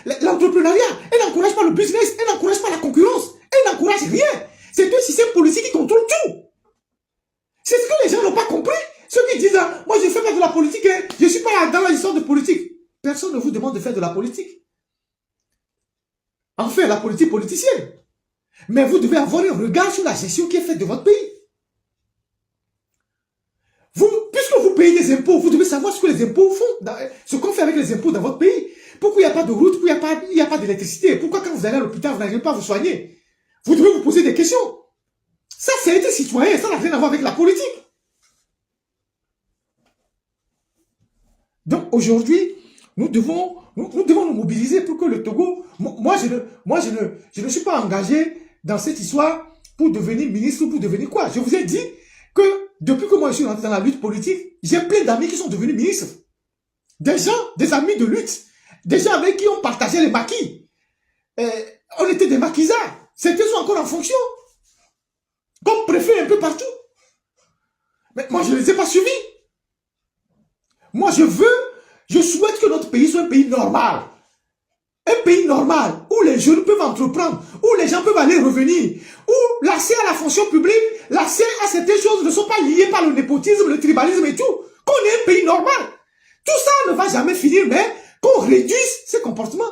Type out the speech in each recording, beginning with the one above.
l'entrepreneuriat, elle n'encourage pas le business, elle n'encourage pas la concurrence, elle n'encourage rien. C'est un système politique qui contrôle tout. C'est ce que les gens n'ont pas compris. Ceux qui disent, ah, moi je ne fais pas de la politique, hein, je ne suis pas dans l'histoire de politique. Personne ne vous demande de faire de la politique. Enfin, la politique politicienne. Mais vous devez avoir un regard sur la gestion qui est faite de votre pays. Puisque vous payez des impôts, vous devez savoir ce que les impôts font, ce qu'on fait avec les impôts dans votre pays. Pourquoi il n'y a pas de route, pourquoi il n'y a pas d'électricité, pourquoi quand vous allez à l'hôpital, vous n'arrivez pas à vous soigner. Vous devez vous poser des questions. Ça, c'est être citoyen, ça n'a rien à voir avec la politique. Donc aujourd'hui, nous devons nous mobiliser pour que le Togo... Moi, je ne suis pas engagé dans cette histoire pour devenir ministre ou pour devenir quoi. Je vous ai dit que depuis que moi je suis rentré dans la lutte politique, j'ai plein d'amis qui sont devenus ministres. Des gens, des amis de lutte. Des gens avec qui on partageait les maquis. On était des maquisards. Certains sont encore en fonction. Comme préfet un peu partout. Mais moi, je ne les ai pas suivis. Moi, je souhaite que notre pays soit un pays normal. Un pays normal, où les jeunes peuvent entreprendre, où les gens peuvent aller revenir, où l'accès à la fonction publique, l'accès à certaines choses ne sont pas liées par le népotisme, le tribalisme et tout. Qu'on ait un pays normal. Tout ça ne va jamais finir, mais qu'on réduise ces comportements.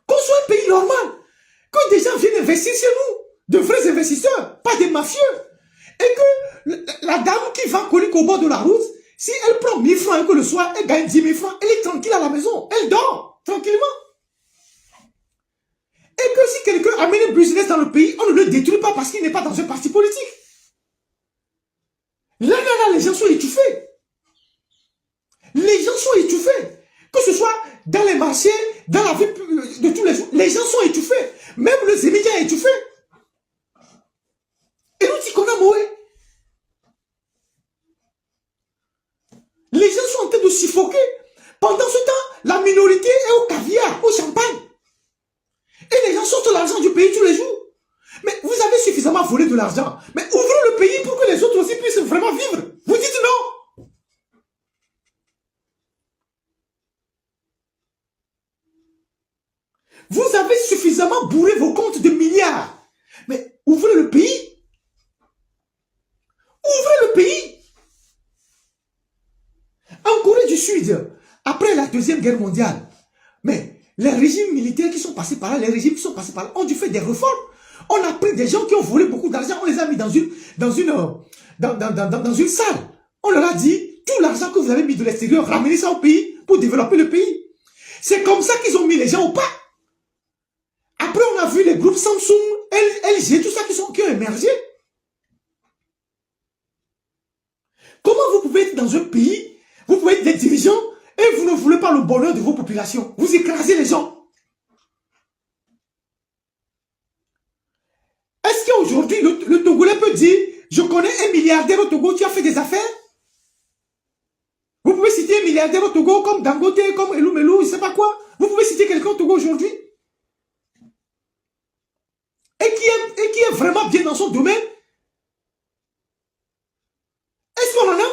Qu'on soit un pays normal. Que des gens viennent investir chez nous. De vrais investisseurs, pas des mafieux. Et que la dame qui va coller au bord de la route, si elle prend 1000 francs et que le soir, elle gagne 10 000 francs, elle est tranquille à la maison. Elle dort tranquillement. Et que si quelqu'un amène un business dans le pays, on ne le détruit pas parce qu'il n'est pas dans un parti politique. Là, les gens sont étouffés. Les gens sont étouffés. Que ce soit dans les marchés, dans la vie de tous les jours, les gens sont étouffés. Même le Zémidia est étouffé. Et nous disons qu'on a moué. Les gens sont en train de suffoquer. Pendant ce temps, la minorité est au caviar, au champagne. Et les gens sortent l'argent du pays tous les jours. Mais vous avez suffisamment volé de l'argent. Mais ouvrez le pays pour que les autres aussi puissent vraiment vivre. Vous dites non. Vous avez suffisamment bourré vos comptes de milliards. Mais ouvrez le pays. Ouvrez le pays. En Corée du Sud, après la Deuxième Guerre mondiale, mais les régimes militaires qui sont passés par là, les régimes qui sont passés par là, ont dû faire des réformes. On a pris des gens qui ont volé beaucoup d'argent, on les a mis dans une salle. On leur a dit, tout l'argent que vous avez mis de l'extérieur, ramenez ça au pays pour développer le pays. C'est comme ça qu'ils ont mis les gens au pas. Après, on a vu les groupes Samsung, LG, tout ça qui ont émergé. Comment vous pouvez être dans un pays, vous pouvez être des dirigeants et vous ne voulez pas le bonheur de vos populations. Vous écrasez les gens. Est-ce qu'aujourd'hui, le Togolais peut dire, je connais un milliardaire au Togo, tu as fait des affaires? Vous pouvez citer un milliardaire au Togo comme Dangote, comme Elou, je ne sais pas quoi. Vous pouvez citer quelqu'un au Togo aujourd'hui? Et qui est vraiment bien dans son domaine? Est-ce qu'on en a?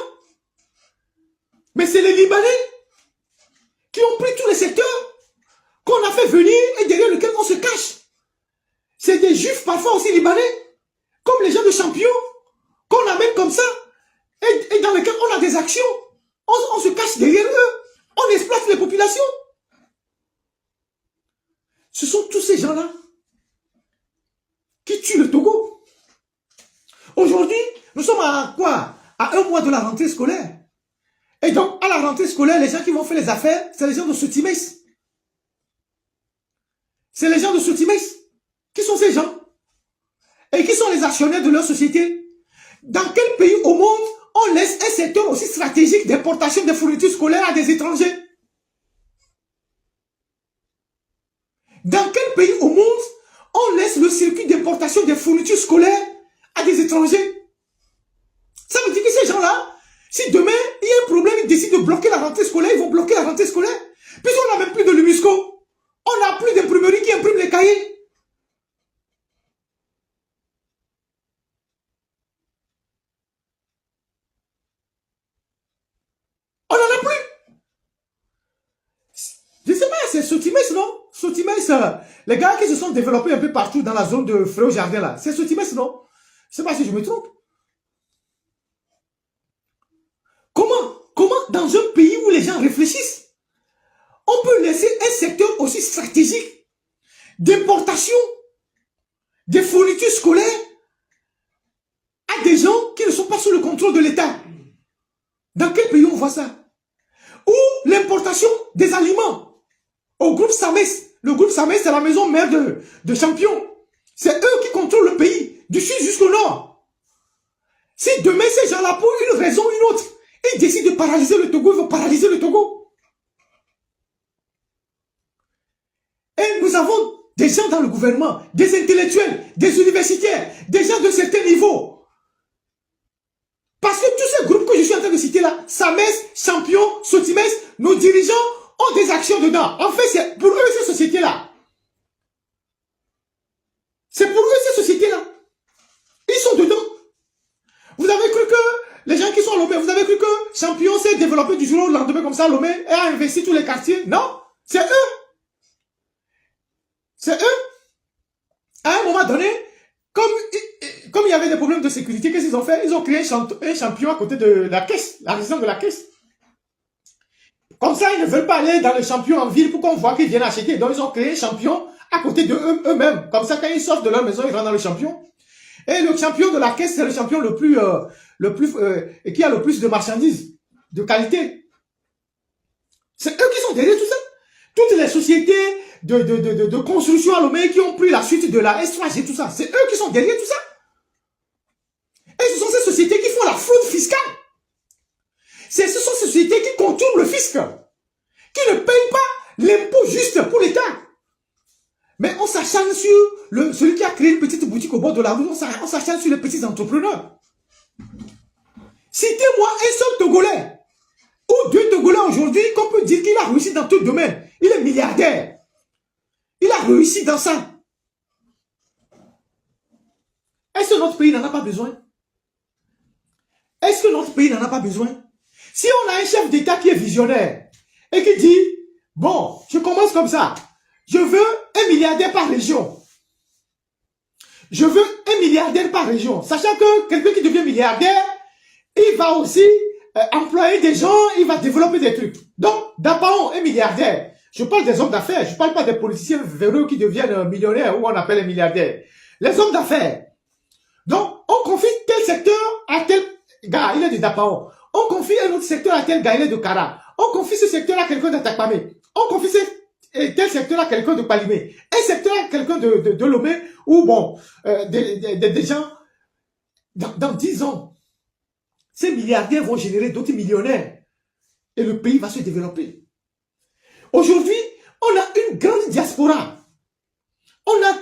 Mais c'est les Libanais qui ont pris tous les secteurs qu'on a fait venir et derrière lesquels on se cache. C'est des juifs parfois aussi libanais, comme les gens de Champion, qu'on amène comme ça, et dans lesquels on a des actions. On se cache derrière eux. On exploite les populations. Ce sont tous ces gens-là qui tuent le Togo. Aujourd'hui, nous sommes à quoi? À un mois de la rentrée scolaire. Et donc, à la rentrée scolaire, les gens qui vont faire les affaires, c'est les gens de Sotimes. C'est les gens de Sotimes. Qui sont ces gens? Et qui sont les actionnaires de leur société? Dans quel pays au monde on laisse un secteur aussi stratégique d'importation des fournitures scolaires à des étrangers? Dans quel pays au monde on laisse le circuit d'importation des fournitures scolaires à des étrangers? Ça veut dire que ces gens-là, si demain il y a un problème, ils décident de bloquer la rentrée scolaire, ils vont bloquer la rentrée scolaire. Puisqu'on n'a même plus de l'UMUSCO. On n'a plus d'imprimerie qui imprime les cahiers. On n'en a plus. non? Sotimès, les gars qui se sont développés un peu partout dans la zone de Fréau Jardin, là. C'est Sotimès, non? Je ne sais pas si je me trompe. Comment, dans un pays où les gens réfléchissent, on peut laisser un secteur aussi stratégique d'importation des fournitures scolaires à des gens qui ne sont pas sous le contrôle de l'État? Dans quel pays on voit ça? Ou l'importation des aliments au groupe Sames. Le groupe Sames, c'est la maison mère de Champion. C'est eux qui contrôlent le pays, du sud jusqu'au nord. Si demain, ces gens-là, pour une raison ou une autre, ils décident de paralyser le Togo, ils vont paralyser le Togo. Et nous avons des gens dans le gouvernement, des intellectuels, des universitaires, des gens de certains niveaux. Parce que tous ces groupes que je suis en train de citer là, Sames, Champion, Sotimès, nos dirigeants ont des actions dedans. En fait, c'est pour eux ces sociétés-là. C'est pour eux ces sociétés-là. Ils sont dedans. Vous avez cru que les gens qui sont à Lomé, vous avez cru que Champion s'est développé du jour au lendemain comme ça à Lomé et a investi tous les quartiers? Non, c'est eux. C'est eux. À un moment donné, comme il y avait des problèmes de sécurité, qu'est-ce qu'ils ont fait? Ils ont créé un champion à côté de la caisse, la résidence de la caisse. Comme ça, ils ne veulent pas aller dans le champion en ville pour qu'on voit qu'ils viennent acheter. Donc, ils ont créé un champion à côté de eux-mêmes. Comme ça, quand ils sortent de leur maison, ils rentrent dans le champion. Et le champion de la caisse, c'est le champion qui a le plus de marchandises, de qualité. C'est eux qui sont derrière tout ça. Toutes les sociétés de construction à Lomé qui ont pris la suite de la S3G, tout ça, c'est eux qui sont derrière tout ça. Et ce sont ces sociétés qui font la fraude fiscale. Ce sont ces sociétés qui contournent le fisc, qui ne payent pas l'impôt juste pour l'État. Mais on s'acharne sur celui qui a créé une petite boutique au bord de la route, on s'acharne sur les petits entrepreneurs. Citez-moi un seul Togolais, ou deux Togolais aujourd'hui, qu'on peut dire qu'il a réussi dans tout domaine. Il est milliardaire. Il a réussi dans ça. Est-ce que notre pays n'en a pas besoin? Est-ce que notre pays n'en a pas besoin? Si on a un chef d'État qui est visionnaire et qui dit, bon, je commence comme ça, je veux un milliardaire par région. Je veux un milliardaire par région. Sachant que quelqu'un qui devient milliardaire, il va aussi employer des gens, il va développer des trucs. Donc, d'abord, un milliardaire. Je parle des hommes d'affaires, je ne parle pas des politiciens véreux qui deviennent millionnaires ou on appelle les milliardaires. Les hommes d'affaires. Donc, on confie tel secteur à tel gars, il est de Dapao. On confie un autre secteur à tel gars, il est de Kara. On confie ce secteur à quelqu'un d'Atakpame. On confie tel secteur à quelqu'un de Palimé. Un secteur à quelqu'un de Lomé, ou bon, des gens, dans 10 ans, ces milliardaires vont générer d'autres millionnaires. Et le pays va se développer. Aujourd'hui, on a une grande diaspora. On a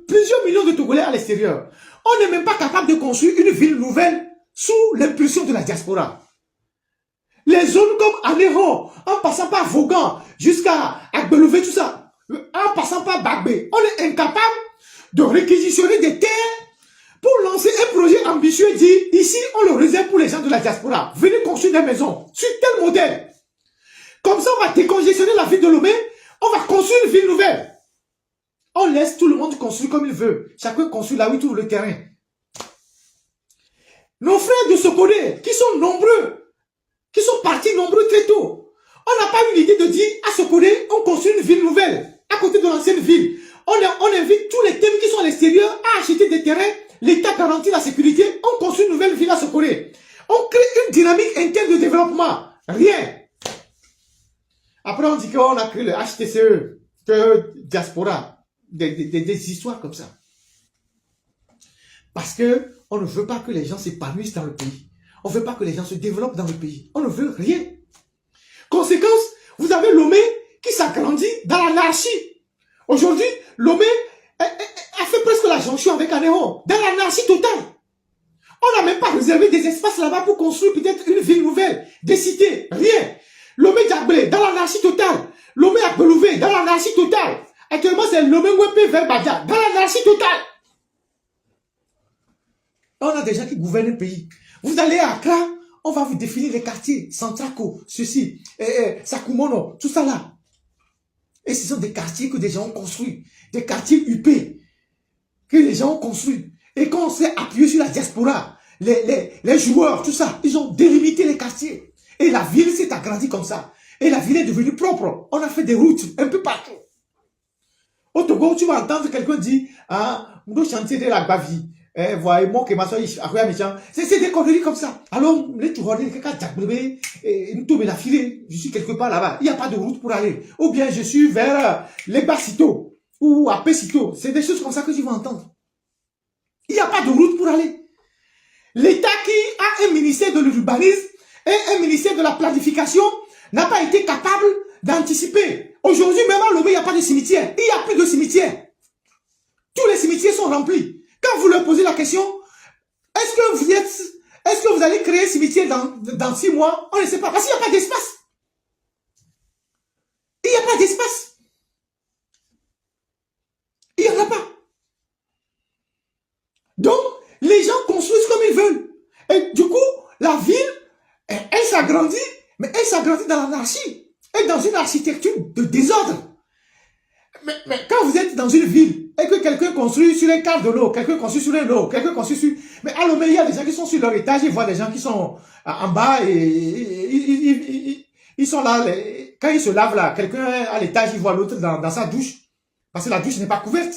plusieurs millions de Togolais à l'extérieur. On n'est même pas capable de construire une ville nouvelle sous l'impulsion de la diaspora. Les zones comme Anéron, en passant par Vaughan, jusqu'à Agbelouvé, tout ça, en passant par Bagbé, on est incapable de réquisitionner des terres pour lancer un projet ambitieux et dire, ici, on le réserve pour les gens de la diaspora. Venez construire des maisons sur tel modèle. Comme ça, on va décongestionner la ville de Lomé, on va construire une ville nouvelle. On laisse tout le monde construire comme il veut. Chacun construit là où il trouve le terrain. Nos frères de Sokodé, qui sont nombreux, qui sont partis nombreux très tôt, on n'a pas eu l'idée de dire à Sokodé, on construit une ville nouvelle, à côté de l'ancienne ville. On invite tous les thèmes qui sont à l'extérieur à acheter des terrains, l'État garantit la sécurité, on construit une nouvelle ville à Sokodé. On crée une dynamique interne de développement. Rien. Après, on dit qu'on a créé le HTCE, diaspora, des histoires comme ça. Parce que on ne veut pas que les gens s'épanouissent dans le pays. On ne veut pas que les gens se développent dans le pays. On ne veut rien. Conséquence, vous avez Lomé qui s'agrandit dans l'anarchie. Aujourd'hui, Lomé a fait presque la jonction avec Anéron, dans l'anarchie totale. On n'a même pas réservé des espaces là-bas pour construire peut-être une ville nouvelle, des cités, rien. Lomé Diablé, dans l'anarchie totale. Lomé Agbelouvé, dans l'anarchie totale. Actuellement, c'est Lomé Wepé vers Badia, dans l'anarchie totale. On a des gens qui gouvernent le pays. Vous allez à Accra, on va vous définir les quartiers, Centraco, ceci, Sakumono, tout ça là. Et ce sont des quartiers que des gens ont construits. Des quartiers huppés que les gens ont construits. Et quand on s'est appuyé sur la diaspora, les joueurs, tout ça, ils ont délimité les quartiers. Et la ville s'est agrandie comme ça. Et la ville est devenue propre. On a fait des routes un peu partout. Au Togo, tu vas entendre quelqu'un dire, ah, nous chantier de la Bavi. Voyez, moi, que ma soeur, c'est des conneries comme ça. Alors, les Tougons, quelqu'un nous tombe la filée. Je suis quelque part là-bas. Il n'y a pas de route pour aller. Ou bien, je suis vers les Bassito ou à Pessito. C'est des choses comme ça que tu vas entendre. Il n'y a pas de route pour aller. L'État qui a un ministère de l'urbanisme et un ministère de la planification n'a pas été capable d'anticiper. Aujourd'hui, même à Lomé, il n'y a pas de cimetière. Il n'y a plus de cimetière. Tous les cimetières sont remplis. Quand vous leur posez la question, est-ce que vous allez créer un cimetière dans 6 mois? On ne sait pas, parce qu'il n'y a pas d'espace. Il n'y a pas d'espace. Il n'y en a pas. Donc, les gens construisent comme ils veulent. Et du coup, la ville, elle s'agrandit, mais elle s'agrandit dans l'anarchie et dans une architecture de désordre. Mais quand vous êtes dans une ville et que quelqu'un construit sur un quart de l'eau, quelqu'un construit sur un eau, quelqu'un construit sur... Mais à Lomé, il y a des gens qui sont sur leur étage, ils voient des gens qui sont en bas et ils sont là. Quand ils se lavent là, quelqu'un à l'étage, il voit l'autre dans sa douche. Parce que la douche n'est pas couverte.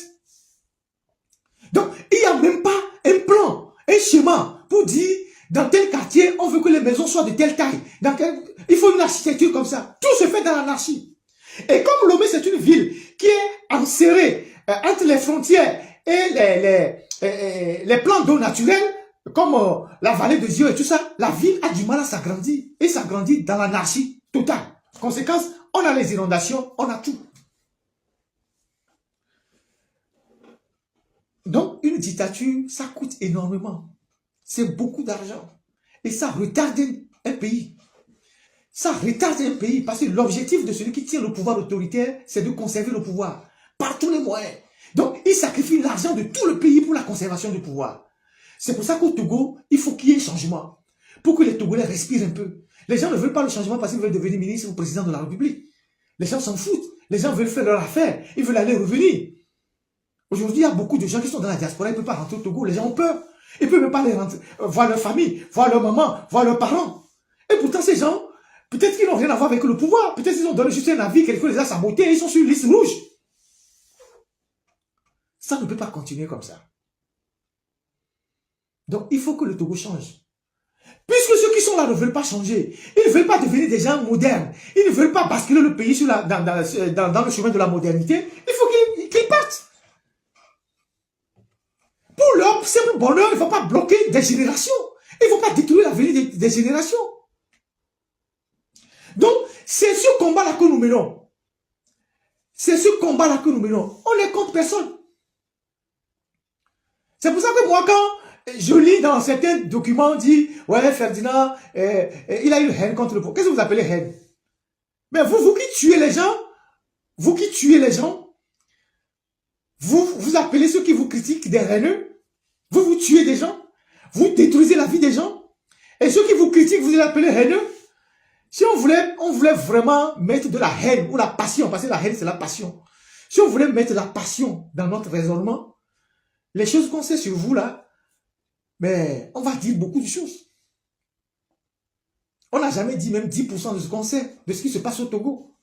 Donc, il n'y a même pas un plan, un schéma pour dire dans tel quartier, on veut que les maisons soient de telle taille. Il faut une architecture comme ça. Tout se fait dans l'anarchie. Et comme Lomé, c'est une ville qui est enserrée entre les frontières et les plans d'eau naturels, comme la vallée de Dieu et tout ça, la ville a du mal à s'agrandir. Et s'agrandit dans l'anarchie totale. Conséquence, on a les inondations, on a tout. Donc, une dictature, ça coûte énormément. C'est beaucoup d'argent. Et ça retarde un pays. Ça retarde un pays parce que l'objectif de celui qui tient le pouvoir autoritaire, c'est de conserver le pouvoir par tous les moyens. Donc, il sacrifie l'argent de tout le pays pour la conservation du pouvoir. C'est pour ça qu'au Togo, il faut qu'il y ait un changement. Pour que les Togolais respirent un peu. Les gens ne veulent pas le changement parce qu'ils veulent devenir ministre ou président de la République. Les gens s'en foutent. Les gens veulent faire leur affaire. Ils veulent aller revenir. Aujourd'hui, il y a beaucoup de gens qui sont dans la diaspora. Ils ne peuvent pas rentrer au Togo. Les gens ont peur. Ils ne peuvent même pas aller rentrer, voir leur famille, voir leur maman, voir leurs parents. Et pourtant, ces gens, peut-être qu'ils n'ont rien à voir avec le pouvoir. Peut-être qu'ils ont donné juste un avis, quelqu'un les a sabotés, ils sont sur une liste rouge. Ça ne peut pas continuer comme ça. Donc, il faut que le Togo change. Puisque ceux qui sont là ne veulent pas changer, ils ne veulent pas devenir des gens modernes, ils ne veulent pas basculer le pays dans le chemin de la modernité, il faut qu'ils partent. Pour leur simple bonheur, il ne faut pas bloquer des générations. Il ne faut pas détruire l'avenir des générations. Donc, c'est ce combat-là que nous menons. C'est ce combat-là que nous menons. On n'est contre personne. C'est pour ça que moi, quand je lis dans certains documents, on dit, ouais, Ferdinand, il a une haine contre le pouvoir. Qu'est-ce que vous appelez haine? Mais vous qui tuez les gens, vous appelez ceux qui vous critiquent des haineux, vous tuez des gens, vous détruisez la vie des gens, et ceux qui vous critiquent, vous les appelez haineux. Si on voulait vraiment mettre de la haine ou la passion, parce que la haine c'est la passion. Si on voulait mettre la passion dans notre raisonnement, les choses qu'on sait sur vous là, mais on va dire beaucoup de choses. On n'a jamais dit même 10% de ce qu'on sait, de ce qui se passe au Togo.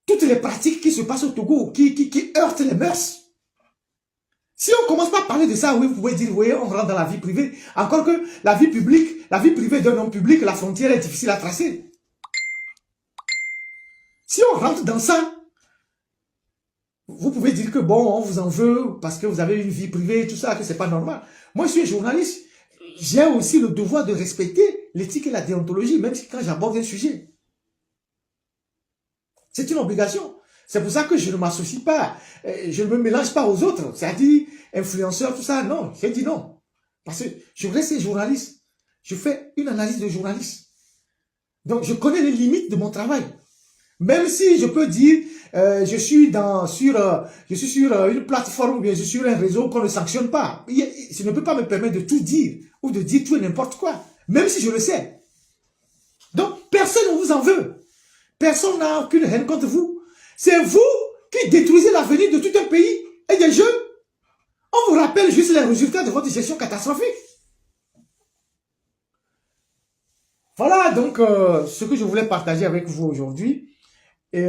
Toutes les pratiques qui se passent au Togo, qui heurtent les mœurs. Si on commence pas à parler de ça, oui, vous pouvez dire, oui, on rentre dans la vie privée. Encore que la vie publique, la vie privée d'un homme public, la frontière est difficile à tracer. Si on rentre dans ça, vous pouvez dire que bon, on vous en veut parce que vous avez une vie privée, tout ça, que c'est pas normal. Moi, je suis un journaliste. J'ai aussi le devoir de respecter l'éthique et la déontologie, même si quand j'aborde un sujet. C'est une obligation. C'est pour ça que je ne m'associe pas, je ne me mélange pas aux autres. C'est-à-dire, influenceurs, tout ça, non. J'ai dit non. Parce que je reste journaliste. Je fais une analyse de journaliste. Donc, je connais les limites de mon travail. Même si je peux dire, je suis sur une plateforme ou bien je suis sur un réseau qu'on ne sanctionne pas. Je ne peux pas me permettre de tout dire ou de dire tout et n'importe quoi. Même si je le sais. Donc, personne ne vous en veut. Personne n'a aucune haine contre vous. C'est vous qui détruisez l'avenir de tout un pays et des jeunes. On vous rappelle juste les résultats de votre gestion catastrophique. Voilà donc ce que je voulais partager avec vous aujourd'hui. Et